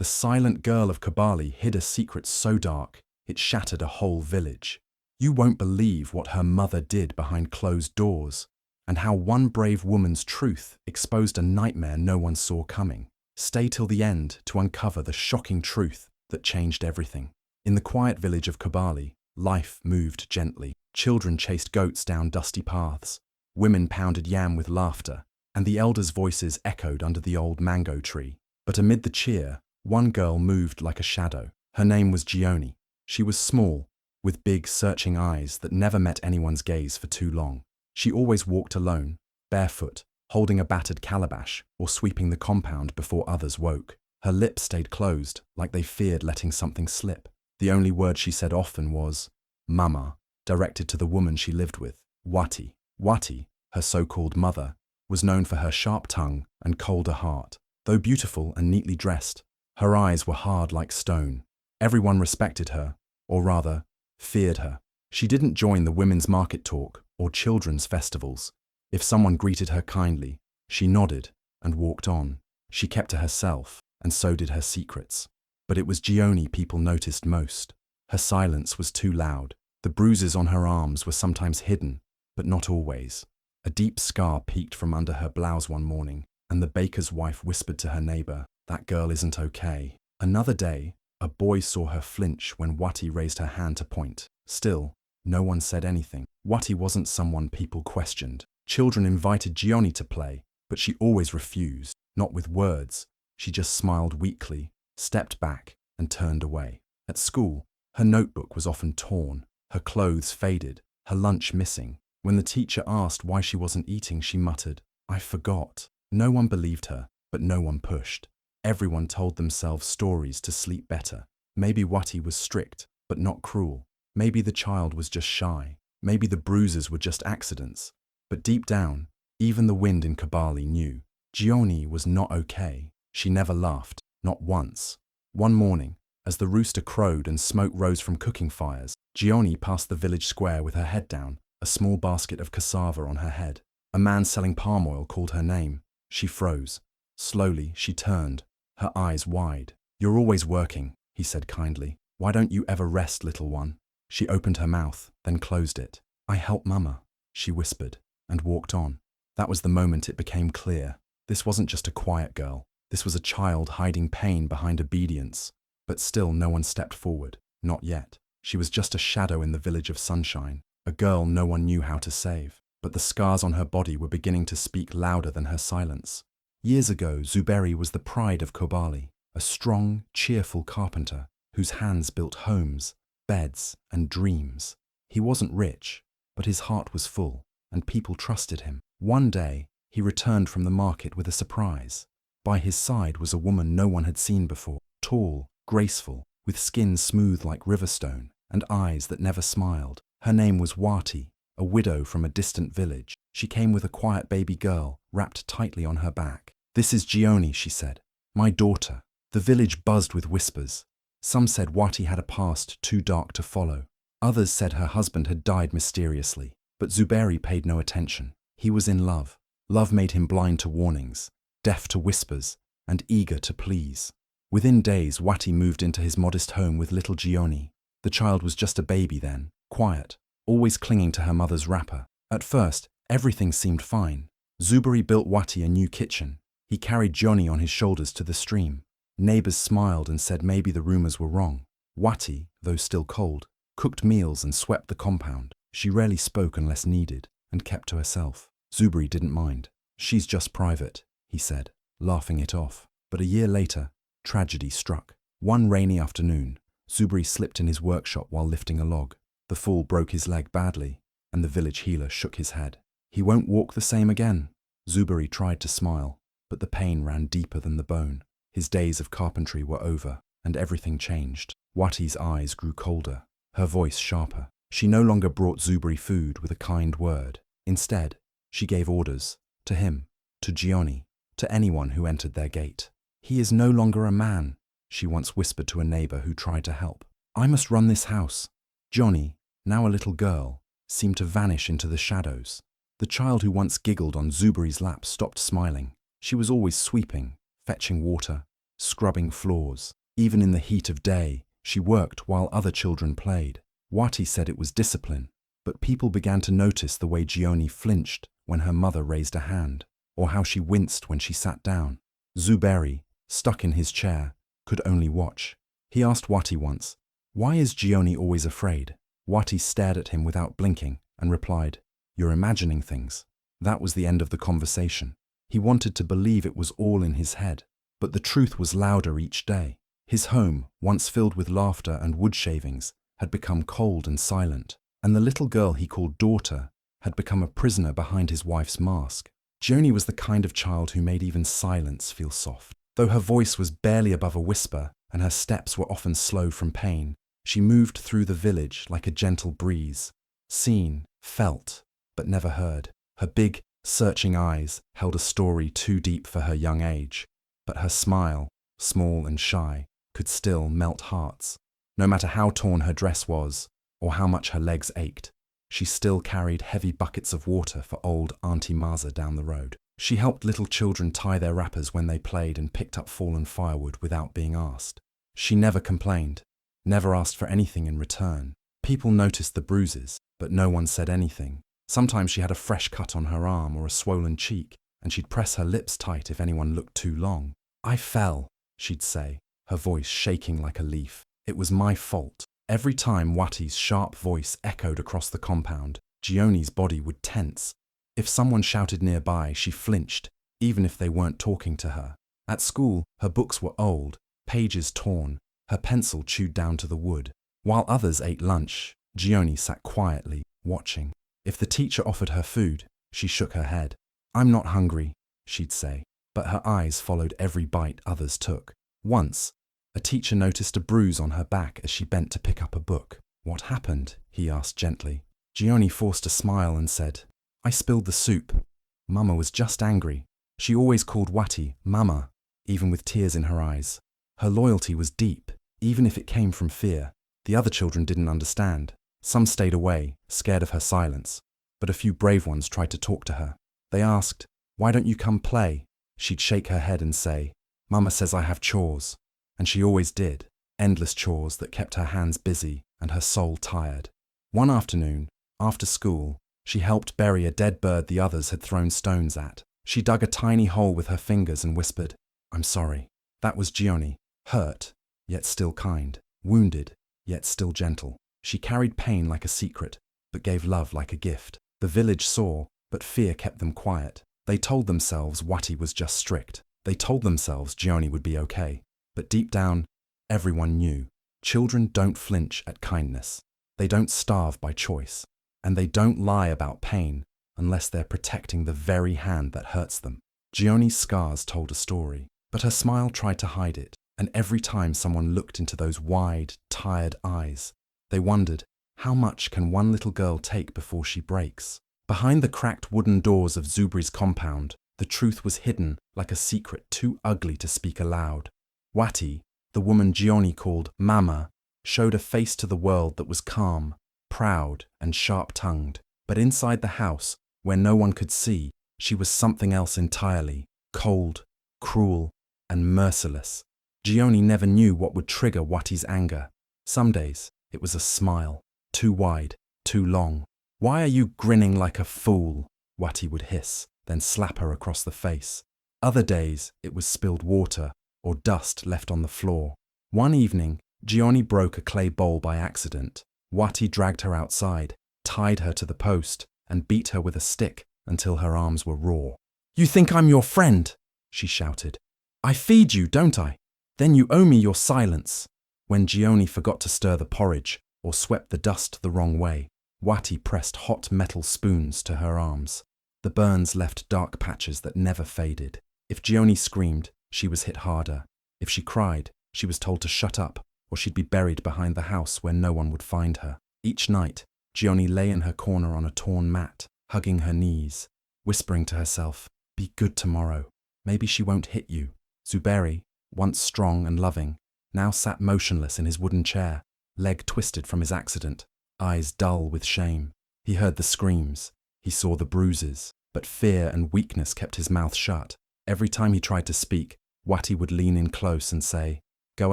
The silent girl of Kabali hid a secret so dark, it shattered a whole village. You won't believe what her mother did behind closed doors, and how one brave woman's truth exposed a nightmare no one saw coming. Stay till the end to uncover the shocking truth that changed everything. In the quiet village of Kabali, life moved gently. Children chased goats down dusty paths, women pounded yam with laughter, and the elders' voices echoed under the old mango tree. But amid the cheer, one girl moved like a shadow. Her name was Jioni. She was small, with big, searching eyes that never met anyone's gaze for too long. She always walked alone, barefoot, holding a battered calabash or sweeping the compound before others woke. Her lips stayed closed, like they feared letting something slip. The only word she said often was, "Mama," directed to the woman she lived with, Wati. Wati, her so-called mother, was known for her sharp tongue and colder heart. Though beautiful and neatly dressed, her eyes were hard like stone. Everyone respected her, or rather, feared her. She didn't join the women's market talk or children's festivals. If someone greeted her kindly, she nodded and walked on. She kept to herself, and so did her secrets. But it was Jioni people noticed most. Her silence was too loud. The bruises on her arms were sometimes hidden, but not always. A deep scar peeked from under her blouse one morning, and the baker's wife whispered to her neighbor, "That girl isn't okay." Another day, a boy saw her flinch when Wati raised her hand to point. Still, no one said anything. Wati wasn't someone people questioned. Children invited Jioni to play, but she always refused. Not with words. She just smiled weakly, stepped back, and turned away. At school, her notebook was often torn, her clothes faded, her lunch missing. When the teacher asked why she wasn't eating, she muttered, "I forgot." No one believed her, but no one pushed. Everyone told themselves stories to sleep better. Maybe Wati was strict, but not cruel. Maybe the child was just shy. Maybe the bruises were just accidents. But deep down, even the wind in Kabali knew. Jioni was not okay. She never laughed, not once. One morning, as the rooster crowed and smoke rose from cooking fires, Jioni passed the village square with her head down, a small basket of cassava on her head. A man selling palm oil called her name. She froze. Slowly, she turned, her eyes wide. "You're always working," he said kindly. "Why don't you ever rest, little one?" She opened her mouth, then closed it. "I help Mama," she whispered, and walked on. That was the moment it became clear. This wasn't just a quiet girl. This was a child hiding pain behind obedience. But still no one stepped forward. Not yet. She was just a shadow in the village of sunshine, a girl no one knew how to save. But the scars on her body were beginning to speak louder than her silence. Years ago, Zuberi was the pride of Kobali, a strong, cheerful carpenter whose hands built homes, beds, and dreams. He wasn't rich, but his heart was full, and people trusted him. One day, he returned from the market with a surprise. By his side was a woman no one had seen before, tall, graceful, with skin smooth like riverstone, and eyes that never smiled. Her name was Wati, a widow from a distant village. She came with a quiet baby girl, wrapped tightly on her back. "This is Jioni," she said. "My daughter." The village buzzed with whispers. Some said Wati had a past too dark to follow. Others said her husband had died mysteriously. But Zuberi paid no attention. He was in love. Love made him blind to warnings, deaf to whispers, and eager to please. Within days, Wati moved into his modest home with little Jioni. The child was just a baby then, quiet, always clinging to her mother's wrapper. At first, everything seemed fine. Zuberi built Wati a new kitchen. He carried Jioni on his shoulders to the stream. Neighbors smiled and said maybe the rumors were wrong. Wati, though still cold, cooked meals and swept the compound. She rarely spoke unless needed, and kept to herself. Zuberi didn't mind. "She's just private," he said, laughing it off. But a year later, tragedy struck. One rainy afternoon, Zuberi slipped in his workshop while lifting a log. The fall broke his leg badly, and the village healer shook his head. "He won't walk the same again." Zuberi tried to smile, but the pain ran deeper than the bone. His days of carpentry were over, and everything changed. Wati's eyes grew colder, her voice sharper. She no longer brought Zuberi food with a kind word. Instead, she gave orders, to him, to Jioni, to anyone who entered their gate. "He is no longer a man," she once whispered to a neighbor who tried to help. "I must run this house." Johnny, now a little girl, seemed to vanish into the shadows. The child who once giggled on Zuberi's lap stopped smiling. She was always sweeping, fetching water, scrubbing floors. Even in the heat of day, she worked while other children played. Wati said it was discipline, but people began to notice the way Jioni flinched when her mother raised a hand, or how she winced when she sat down. Zuberi, stuck in his chair, could only watch. He asked Wati once, "Why is Jioni always afraid?" Wati stared at him without blinking and replied, "You're imagining things." That was the end of the conversation. He wanted to believe it was all in his head, but the truth was louder each day. His home, once filled with laughter and wood shavings, had become cold and silent, and the little girl he called daughter had become a prisoner behind his wife's mask. Jioni was the kind of child who made even silence feel soft. Though her voice was barely above a whisper and her steps were often slow from pain, she moved through the village like a gentle breeze, seen, felt, but never heard. Her big, searching eyes held a story too deep for her young age, but her smile, small and shy, could still melt hearts. No matter how torn her dress was, or how much her legs ached, she still carried heavy buckets of water for old Auntie Maza down the road. She helped little children tie their wrappers when they played and picked up fallen firewood without being asked. She never complained, never asked for anything in return. People noticed the bruises, but no one said anything. Sometimes she had a fresh cut on her arm or a swollen cheek, and she'd press her lips tight if anyone looked too long. "I fell," she'd say, her voice shaking like a leaf. "It was my fault." Every time Wati's sharp voice echoed across the compound, Jioni's body would tense. If someone shouted nearby, she flinched, even if they weren't talking to her. At school, her books were old, pages torn, her pencil chewed down to the wood. While others ate lunch, Jioni sat quietly, watching. If the teacher offered her food, she shook her head. "I'm not hungry," she'd say, but her eyes followed every bite others took. Once, a teacher noticed a bruise on her back as she bent to pick up a book. "What happened?" he asked gently. Jioni forced a smile and said, "I spilled the soup." Mama was just angry. She always called Wati Mama, even with tears in her eyes. Her loyalty was deep, even if it came from fear. The other children didn't understand. Some stayed away, scared of her silence, but a few brave ones tried to talk to her. They asked, "Why don't you come play?" She'd shake her head and say, "Mama says I have chores." And she always did, endless chores that kept her hands busy and her soul tired. One afternoon, after school, she helped bury a dead bird the others had thrown stones at. She dug a tiny hole with her fingers and whispered, "I'm sorry." That was Jioni, hurt, yet still kind, wounded, yet still gentle. She carried pain like a secret, but gave love like a gift. The village saw, but fear kept them quiet. They told themselves Wati was just strict. They told themselves Jioni would be okay. But deep down, everyone knew. Children don't flinch at kindness. They don't starve by choice. And they don't lie about pain unless they're protecting the very hand that hurts them. Jioni's scars told a story, but her smile tried to hide it. And every time someone looked into those wide, tired eyes, they wondered, how much can one little girl take before she breaks? Behind the cracked wooden doors of Zubri's compound, the truth was hidden like a secret too ugly to speak aloud. Wati, the woman Jioni called Mama, showed a face to the world that was calm, proud, and sharp-tongued. But inside the house, where no one could see, she was something else entirely, cold, cruel, and merciless. Jioni never knew what would trigger Wati's anger. Some days, it was a smile, too wide, too long. "Why are you grinning like a fool?" Wati would hiss, then slap her across the face. Other days, it was spilled water or dust left on the floor. One evening, Jioni broke a clay bowl by accident. Wati dragged her outside, tied her to the post, and beat her with a stick until her arms were raw. "You think I'm your friend?" she shouted. "I feed you, don't I? Then you owe me your silence." When Jioni forgot to stir the porridge or swept the dust the wrong way, Wati pressed hot metal spoons to her arms. The burns left dark patches that never faded. If Jioni screamed, she was hit harder. If she cried, she was told to shut up, or she'd be buried behind the house where no one would find her. Each night, Jioni lay in her corner on a torn mat, hugging her knees, whispering to herself, "Be good tomorrow. Maybe she won't hit you." Zuberi, once strong and loving, now sat motionless in his wooden chair, leg twisted from his accident, eyes dull with shame. He heard the screams, he saw the bruises, but fear and weakness kept his mouth shut. Every time he tried to speak, Wati would lean in close and say, "Go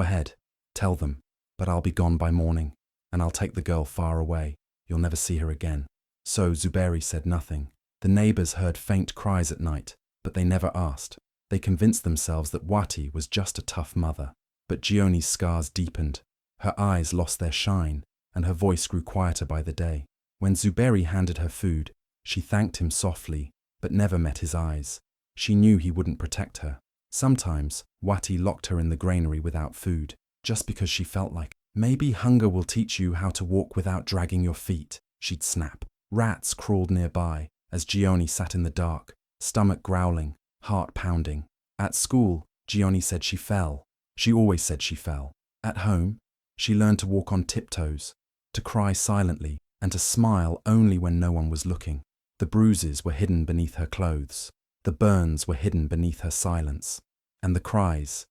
ahead, tell them, but I'll be gone by morning, and I'll take the girl far away. You'll never see her again." So Zuberi said nothing. The neighbors heard faint cries at night, but they never asked. They convinced themselves that Wati was just a tough mother. But Jioni's scars deepened. Her eyes lost their shine, and her voice grew quieter by the day. When Zuberi handed her food, she thanked him softly, but never met his eyes. She knew he wouldn't protect her. Sometimes, Wati locked her in the granary without food, just because she felt like, "Maybe hunger will teach you how to walk without dragging your feet," she'd snap. Rats crawled nearby as Jioni sat in the dark, stomach growling, heart pounding. At school, Jioni said she fell. She always said she fell. At home, she learned to walk on tiptoes, to cry silently, and to smile only when no one was looking. The bruises were hidden beneath her clothes. The burns were hidden beneath her silence. And the cries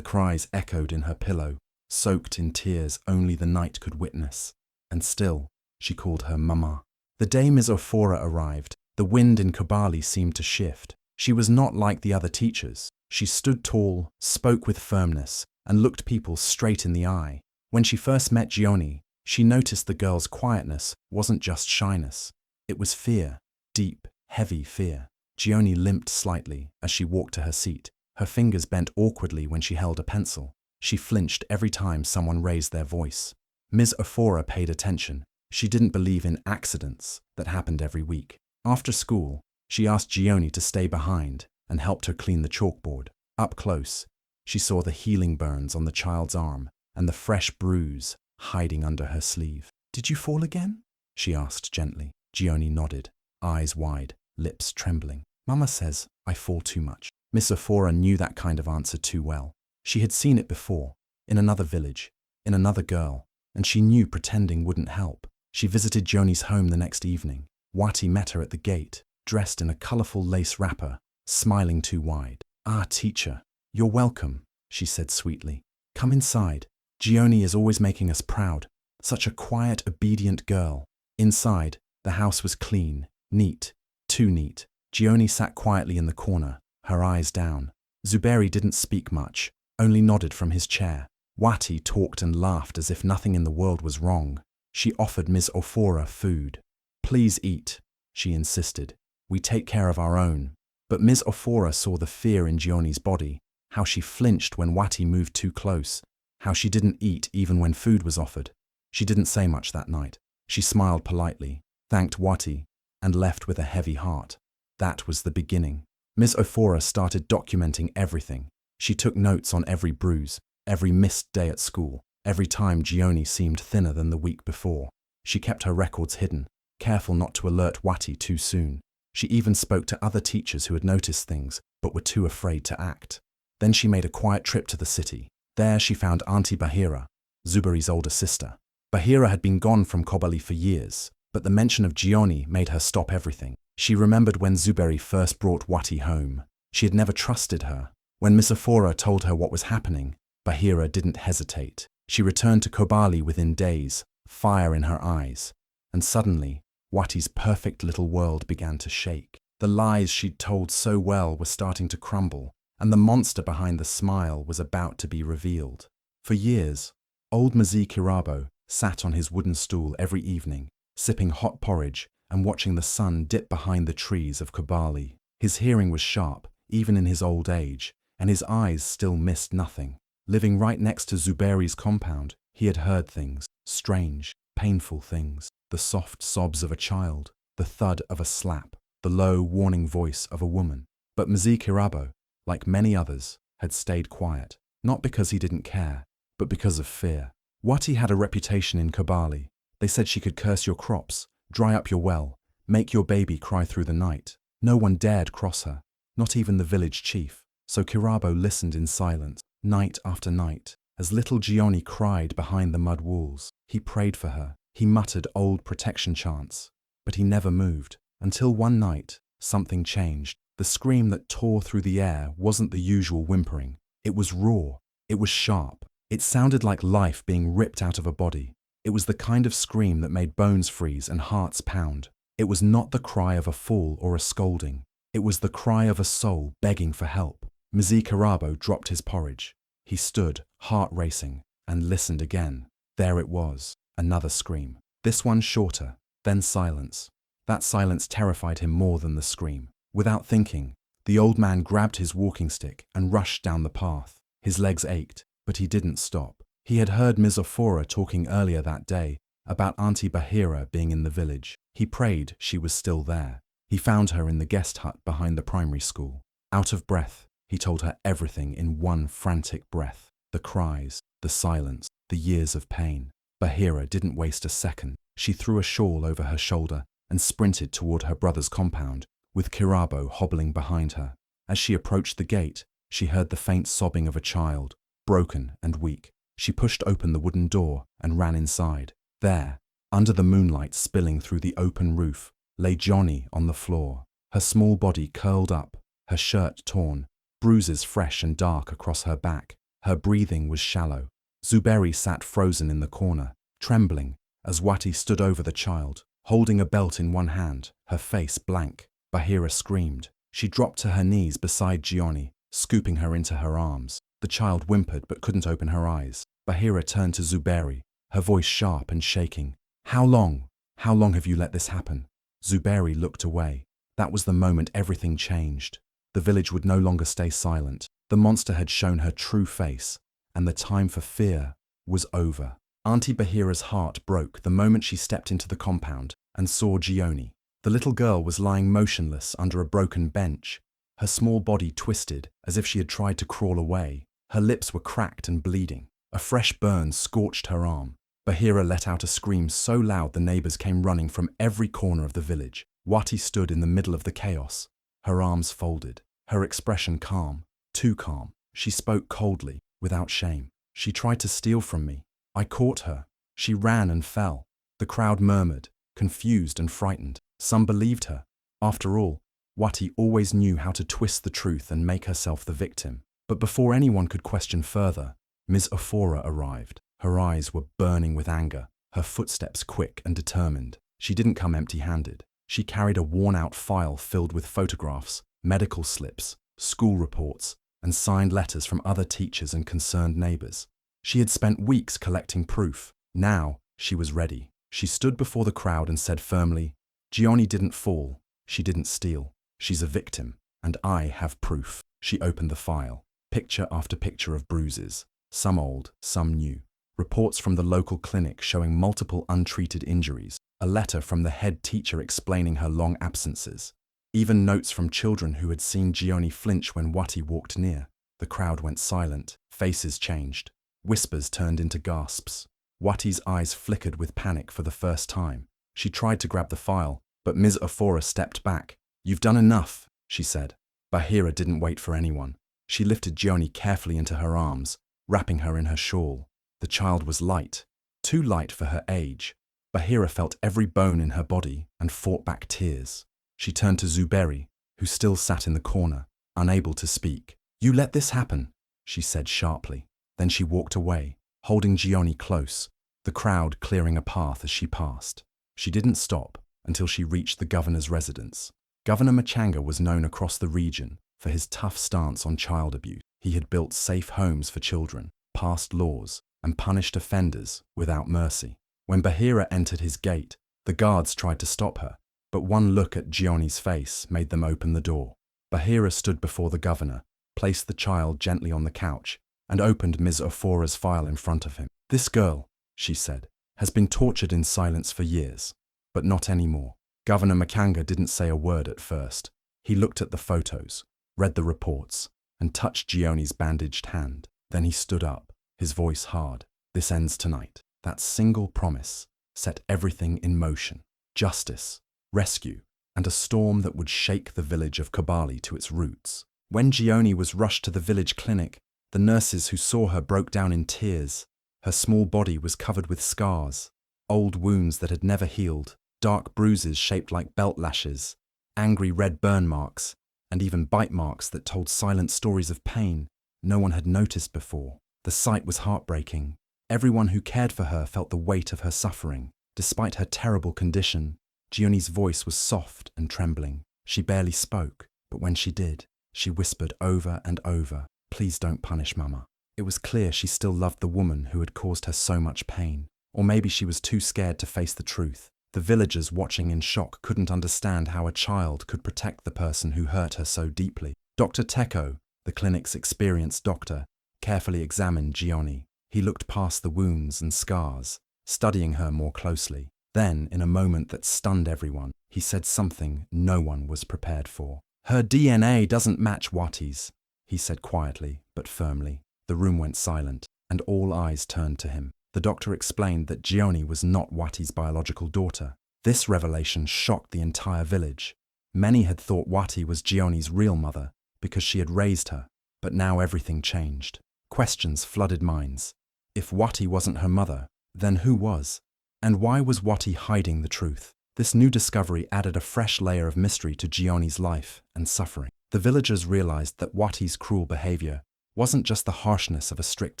echoed in her pillow, soaked in tears only the night could witness. And still, she called her Mama. The day Ms. Ophora arrived, the wind in Kibali seemed to shift. She was not like the other teachers. She stood tall, spoke with firmness, and looked people straight in the eye. When she first met Jioni, she noticed the girl's quietness wasn't just shyness. It was fear, deep, heavy fear. Jioni limped slightly as she walked to her seat. Her fingers bent awkwardly when she held a pencil. She flinched every time someone raised their voice. Ms. Ophora paid attention. She didn't believe in accidents that happened every week. After school, she asked Jioni to stay behind and helped her clean the chalkboard. Up close, she saw the healing burns on the child's arm and the fresh bruise hiding under her sleeve. "Did you fall again?" she asked gently. Jioni nodded, eyes wide, lips trembling. "Mama says I fall too much." Miss Ophora knew that kind of answer too well. She had seen it before, in another village, in another girl, and she knew pretending wouldn't help. She visited Jioni's home the next evening. Wati met her at the gate, dressed in a colourful lace wrapper, smiling too wide. "Ah, teacher, you're welcome," she said sweetly. "Come inside. Jioni is always making us proud. Such a quiet, obedient girl." Inside, the house was clean, neat, too neat. Jioni sat quietly in the corner, her eyes down. Zuberi didn't speak much, only nodded from his chair. Wati talked and laughed as if nothing in the world was wrong. She offered Ms. Ophora food. "Please eat," she insisted. "We take care of our own." But Ms. Ophora saw the fear in Jioni's body, how she flinched when Wati moved too close, how she didn't eat even when food was offered. She didn't say much that night. She smiled politely, thanked Wati, and left with a heavy heart. That was the beginning. Ms. Ophora started documenting everything. She took notes on every bruise, every missed day at school, every time Jioni seemed thinner than the week before. She kept her records hidden, careful not to alert Wati too soon. She even spoke to other teachers who had noticed things, but were too afraid to act. Then she made a quiet trip to the city. There she found Auntie Bahira, Zuberi's older sister. Bahira had been gone from Kobali for years, but the mention of Jioni made her stop everything. She remembered when Zuberi first brought Wati home. She had never trusted her. When Miss Ophora told her what was happening, Bahira didn't hesitate. She returned to Kobali within days, fire in her eyes. And suddenly, Wati's perfect little world began to shake. The lies she'd told so well were starting to crumble, and the monster behind the smile was about to be revealed. For years, old Mzee Kirabo sat on his wooden stool every evening, sipping hot porridge and watching the sun dip behind the trees of Kobali. His hearing was sharp, even in his old age, and his eyes still missed nothing. Living right next to Zuberi's compound, he had heard things, strange, painful things. The soft sobs of a child, the thud of a slap, the low, warning voice of a woman. But Mzee Kirabo, like many others, had stayed quiet, not because he didn't care, but because of fear. Wati had a reputation in Kobali. They said she could curse your crops, dry up your well, make your baby cry through the night. No one dared cross her, not even the village chief. So Kirabo listened in silence, night after night, as little Jioni cried behind the mud walls. He prayed for her. He muttered old protection chants, but he never moved. Until one night, something changed. The scream that tore through the air wasn't the usual whimpering. It was raw. It was sharp. It sounded like life being ripped out of a body. It was the kind of scream that made bones freeze and hearts pound. It was not the cry of a fool or a scolding. It was the cry of a soul begging for help. Mzee Karabo dropped his porridge. He stood, heart racing, and listened again. There it was, another scream. This one shorter, then silence. That silence terrified him more than the scream. Without thinking, the old man grabbed his walking stick and rushed down the path. His legs ached, but he didn't stop. He had heard Ms. Ofora talking earlier that day about Auntie Bahira being in the village. He prayed she was still there. He found her in the guest hut behind the primary school. Out of breath, he told her everything in one frantic breath. The cries, the silence, the years of pain. Bahira didn't waste a second. She threw a shawl over her shoulder and sprinted toward her brother's compound, with Kirabo hobbling behind her. As she approached the gate, she heard the faint sobbing of a child, broken and weak. She pushed open the wooden door and ran inside. There, under the moonlight spilling through the open roof, lay Jioni on the floor, her small body curled up, her shirt torn, bruises fresh and dark across her back. Her breathing was shallow. Zuberi sat frozen in the corner, trembling, as Wati stood over the child, holding a belt in one hand, her face blank. Bahira screamed. She dropped to her knees beside Jioni, scooping her into her arms. The child whimpered but couldn't open her eyes. Bahira turned to Zuberi, her voice sharp and shaking. How long? How long have you let this happen? Zuberi looked away. That was the moment everything changed. The village would no longer stay silent. The monster had shown her true face, and the time for fear was over. Auntie Bahira's heart broke the moment she stepped into the compound and saw Jioni. The little girl was lying motionless under a broken bench, her small body twisted as if she had tried to crawl away. Her lips were cracked and bleeding. A fresh burn scorched her arm. Bahira let out a scream so loud the neighbors came running from every corner of the village. Wati stood in the middle of the chaos, her arms folded, her expression calm, too calm. She spoke coldly, without shame. She tried to steal from me. I caught her. She ran and fell. The crowd murmured, confused and frightened. Some believed her. After all, Wati always knew how to twist the truth and make herself the victim. But before anyone could question further, Ms. Ofora arrived. Her eyes were burning with anger, her footsteps quick and determined. She didn't come empty-handed. She carried a worn-out file filled with photographs, medical slips, school reports, and signed letters from other teachers and concerned neighbors. She had spent weeks collecting proof. Now, she was ready. She stood before the crowd and said firmly, Jioni didn't fall. She didn't steal. She's a victim, and I have proof. She opened the file. Picture after picture of bruises, some old, some new. Reports from the local clinic showing multiple untreated injuries. A letter from the head teacher explaining her long absences. Even notes from children who had seen Jioni flinch when Wati walked near. The crowd went silent. Faces changed. Whispers turned into gasps. Wati's eyes flickered with panic for the first time. She tried to grab the file, but Ms. Ofora stepped back. You've done enough, she said. Bahira didn't wait for anyone. She lifted Jioni carefully into her arms, wrapping her in her shawl. The child was light, too light for her age. Bahira felt every bone in her body and fought back tears. She turned to Zuberi, who still sat in the corner, unable to speak. You let this happen, she said sharply. Then she walked away, holding Jioni close, the crowd clearing a path as she passed. She didn't stop until she reached the governor's residence. Governor Machanga was known across the region for his tough stance on child abuse. He had built safe homes for children, passed laws, and punished offenders without mercy. When Bahira entered his gate, the guards tried to stop her, but one look at Jioni's face made them open the door. Bahira stood before the governor, placed the child gently on the couch, and opened Ms. Ofora's file in front of him. This girl, she said, has been tortured in silence for years, but not anymore. Governor Makanga didn't say a word at first. He looked at the photos, read the reports, and touched Jioni's bandaged hand. Then he stood up, his voice hard. This ends tonight. That single promise set everything in motion. Justice, rescue, and a storm that would shake the village of Kabali to its roots. When Jioni was rushed to the village clinic, the nurses who saw her broke down in tears. Her small body was covered with scars, old wounds that had never healed, dark bruises shaped like belt lashes, angry red burn marks, and even bite marks that told silent stories of pain no one had noticed before. The sight was heartbreaking. Everyone who cared for her felt the weight of her suffering. Despite her terrible condition, Jioni's voice was soft and trembling. She barely spoke, but when she did, She whispered over and over, "Please don't punish Mama." It was clear she still loved the woman who had caused her so much pain. Or maybe she was too scared to face the truth. The villagers watching in shock couldn't understand how a child could protect the person who hurt her so deeply. Dr. Teko, the clinic's experienced doctor, carefully examined Jioni. He looked past the wounds and scars, studying her more closely. Then, in a moment that stunned everyone, he said something no one was prepared for. "Her DNA doesn't match Wati's," he said quietly but firmly. The room went silent, and all eyes turned to him. The doctor explained that Jioni was not Wati's biological daughter. This revelation shocked the entire village. Many had thought Wati was Jioni's real mother because she had raised her, but now everything changed. Questions flooded minds. If Wati wasn't her mother, then who was? And why was Wati hiding the truth? This new discovery added a fresh layer of mystery to Jioni's life and suffering. The villagers realized that Wati's cruel behavior wasn't just the harshness of a strict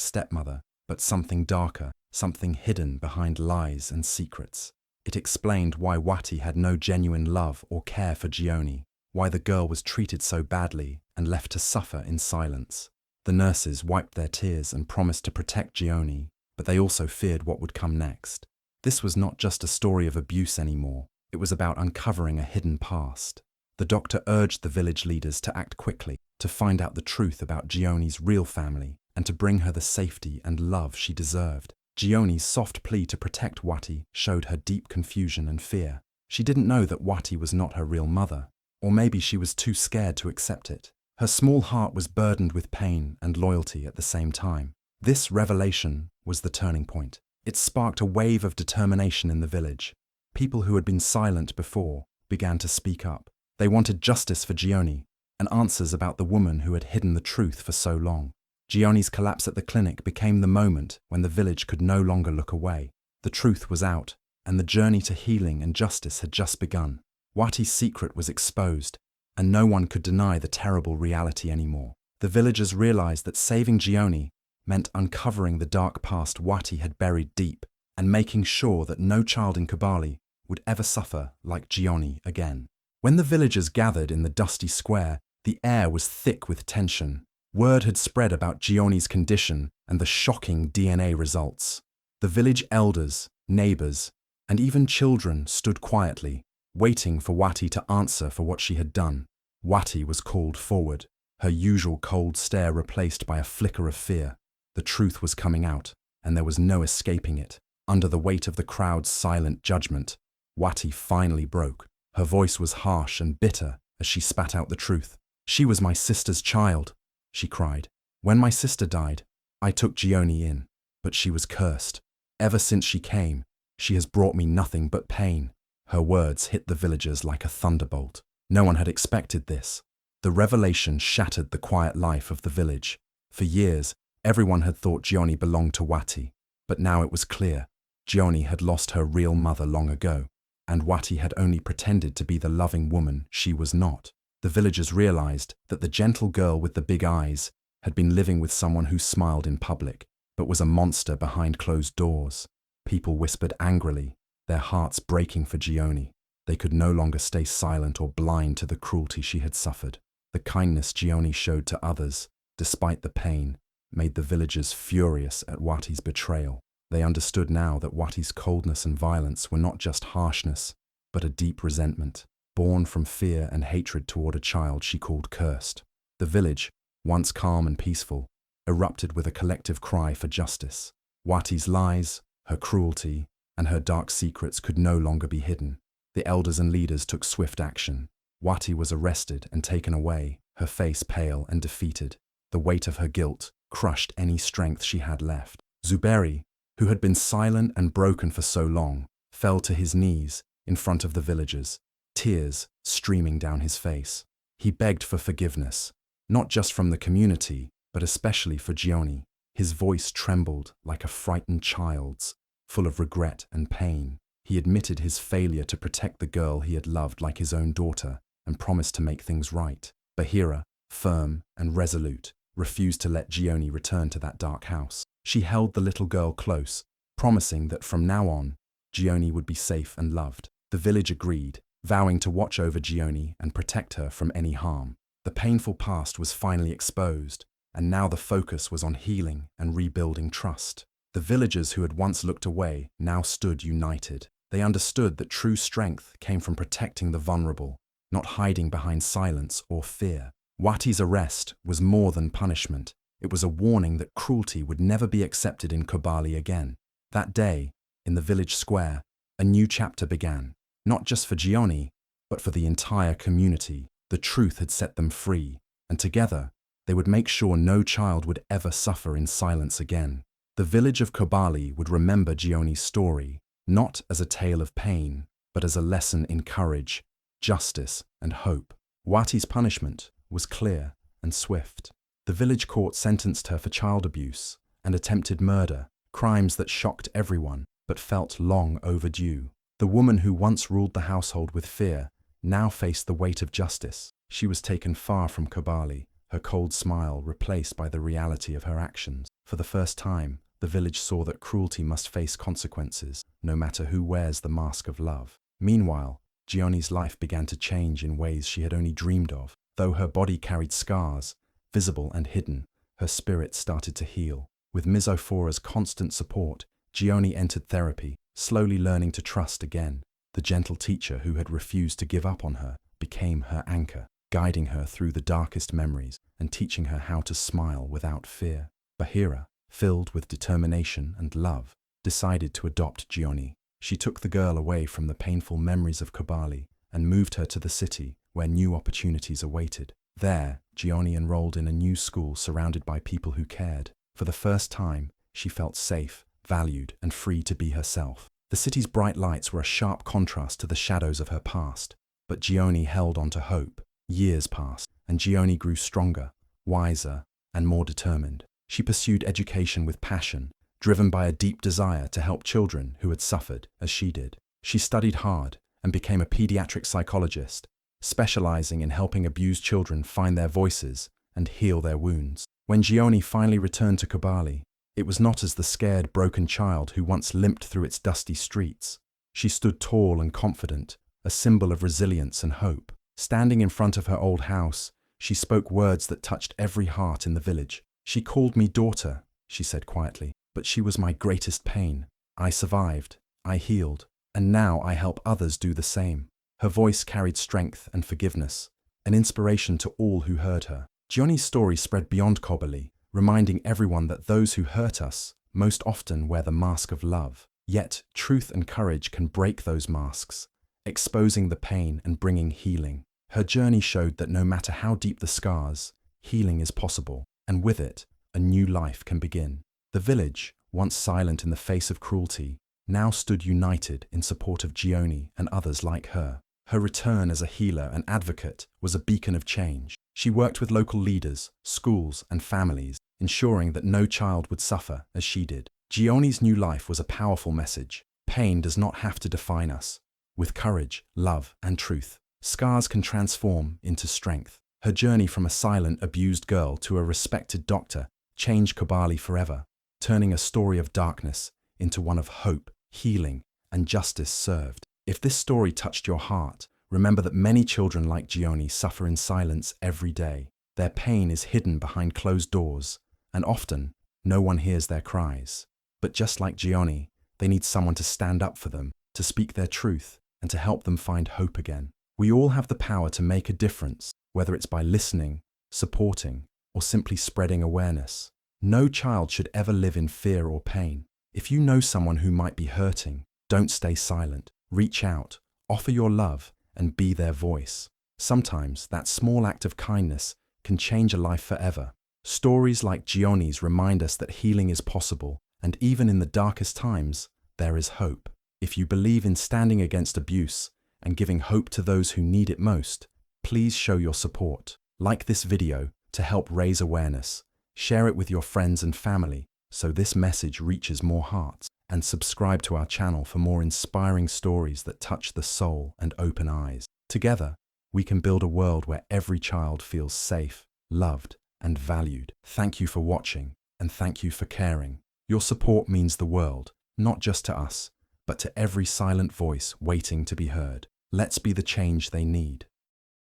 stepmother, but something darker, something hidden behind lies and secrets. It explained why Wati had no genuine love or care for Jioni, why the girl was treated so badly and left to suffer in silence. The nurses wiped their tears and promised to protect Jioni, but they also feared what would come next. This was not just a story of abuse anymore, it was about uncovering a hidden past. The doctor urged the village leaders to act quickly, to find out the truth about Jioni's real family, and to bring her the safety and love she deserved. Jioni's soft plea to protect Wati showed her deep confusion and fear. She didn't know that Wati was not her real mother, or maybe she was too scared to accept it. Her small heart was burdened with pain and loyalty at the same time. This revelation was the turning point. It sparked a wave of determination in the village. People who had been silent before began to speak up. They wanted justice for Jioni and answers about the woman who had hidden the truth for so long. Jioni's collapse at the clinic became the moment when the village could no longer look away. The truth was out, and the journey to healing and justice had just begun. Wati's secret was exposed, and no one could deny the terrible reality anymore. The villagers realized that saving Jioni meant uncovering the dark past Wati had buried deep and making sure that no child in Kibale would ever suffer like Jioni again. When the villagers gathered in the dusty square, the air was thick with tension. Word had spread about Jioni's condition and the shocking DNA results. The village elders, neighbors, and even children stood quietly, waiting for Wati to answer for what she had done. Wati was called forward, her usual cold stare replaced by a flicker of fear. The truth was coming out, and there was no escaping it. Under the weight of the crowd's silent judgment, Wati finally broke. Her voice was harsh and bitter as she spat out the truth. "She was my sister's child," she cried. "When my sister died, I took Jioni in, but she was cursed. Ever since she came, she has brought me nothing but pain." Her words hit the villagers like a thunderbolt. No one had expected this. The revelation shattered the quiet life of the village. For years, everyone had thought Jioni belonged to Wati, but now it was clear. Jioni had lost her real mother long ago, and Wati had only pretended to be the loving woman she was not. The villagers realized that the gentle girl with the big eyes had been living with someone who smiled in public, but was a monster behind closed doors. People whispered angrily, their hearts breaking for Jioni. They could no longer stay silent or blind to the cruelty she had suffered. The kindness Jioni showed to others, despite the pain, made the villagers furious at Wati's betrayal. They understood now that Wati's coldness and violence were not just harshness, but a deep resentment, born from fear and hatred toward a child she called cursed. The village, once calm and peaceful, erupted with a collective cry for justice. Wati's lies, her cruelty, and her dark secrets could no longer be hidden. The elders and leaders took swift action. Wati was arrested and taken away, her face pale and defeated. The weight of her guilt crushed any strength she had left. Zuberi, who had been silent and broken for so long, fell to his knees in front of the villagers, tears streaming down his face. He begged for forgiveness, not just from the community, but especially for Jioni. His voice trembled like a frightened child's, full of regret and pain. He admitted his failure to protect the girl he had loved like his own daughter and promised to make things right. Bahira, firm and resolute, refused to let Jioni return to that dark house. She held the little girl close, promising that from now on, Jioni would be safe and loved. The village agreed, vowing to watch over Jioni and protect her from any harm. The painful past was finally exposed, and now the focus was on healing and rebuilding trust. The villagers who had once looked away now stood united. They understood that true strength came from protecting the vulnerable, not hiding behind silence or fear. Wati's arrest was more than punishment. It was a warning that cruelty would never be accepted in Kibale again. That day, in the village square, a new chapter began. Not just for Jioni, but for the entire community. The truth had set them free, and together, they would make sure no child would ever suffer in silence again. The village of Kibale would remember Jioni's story, not as a tale of pain, but as a lesson in courage, justice, and hope. Wati's punishment was clear and swift. The village court sentenced her for child abuse and attempted murder, crimes that shocked everyone but felt long overdue. The woman who once ruled the household with fear now faced the weight of justice. She was taken far from Kibale, her cold smile replaced by the reality of her actions. For the first time, the village saw that cruelty must face consequences, no matter who wears the mask of love. Meanwhile, Jioni's life began to change in ways she had only dreamed of. Though her body carried scars, visible and hidden, her spirit started to heal. With Mizofora's constant support, Jioni entered therapy, slowly learning to trust again. The gentle teacher who had refused to give up on her became her anchor, guiding her through the darkest memories and teaching her how to smile without fear. Bahira, filled with determination and love, decided to adopt Jioni. She took the girl away from the painful memories of Kibale and moved her to the city where new opportunities awaited. There, Jioni enrolled in a new school surrounded by people who cared. For the first time, she felt safe, valued, and free to be herself. The city's bright lights were a sharp contrast to the shadows of her past, but Jioni held on to hope. Years passed, and Jioni grew stronger, wiser, and more determined. She pursued education with passion, driven by a deep desire to help children who had suffered as she did. She studied hard and became a pediatric psychologist, specializing in helping abused children find their voices and heal their wounds. When Jioni finally returned to Kibale, it was not as the scared, broken child who once limped through its dusty streets. She stood tall and confident, a symbol of resilience and hope. Standing in front of her old house, she spoke words that touched every heart in the village. "She called me daughter," she said quietly, "but she was my greatest pain. I survived, I healed, and now I help others do the same." Her voice carried strength and forgiveness, an inspiration to all who heard her. Jioni's story spread beyond Kibale, reminding everyone that those who hurt us most often wear the mask of love. Yet, truth and courage can break those masks, exposing the pain and bringing healing. Her journey showed that no matter how deep the scars, healing is possible, and with it, a new life can begin. The village, once silent in the face of cruelty, now stood united in support of Jioni and others like her. Her return as a healer and advocate was a beacon of change. She worked with local leaders, schools, and families, ensuring that no child would suffer as she did. Jioni's new life was a powerful message. Pain does not have to define us. With courage, love, and truth, scars can transform into strength. Her journey from a silent, abused girl to a respected doctor changed Kibale forever, turning a story of darkness into one of hope, healing, and justice served. If this story touched your heart, remember that many children like Jioni suffer in silence every day. Their pain is hidden behind closed doors, and often, no one hears their cries. But just like Jioni, they need someone to stand up for them, to speak their truth, and to help them find hope again. We all have the power to make a difference, whether it's by listening, supporting, or simply spreading awareness. No child should ever live in fear or pain. If you know someone who might be hurting, don't stay silent. Reach out, offer your love, and be their voice. Sometimes that small act of kindness can change a life forever. Stories like Jioni's remind us that healing is possible, and even in the darkest times, there is hope. If you believe in standing against abuse and giving hope to those who need it most, please show your support. Like this video to help raise awareness. Share it with your friends and family so this message reaches more hearts. And subscribe to our channel for more inspiring stories that touch the soul and open eyes. Together, we can build a world where every child feels safe, loved, and valued. Thank you for watching, and thank you for caring. Your support means the world, not just to us, but to every silent voice waiting to be heard. Let's be the change they need.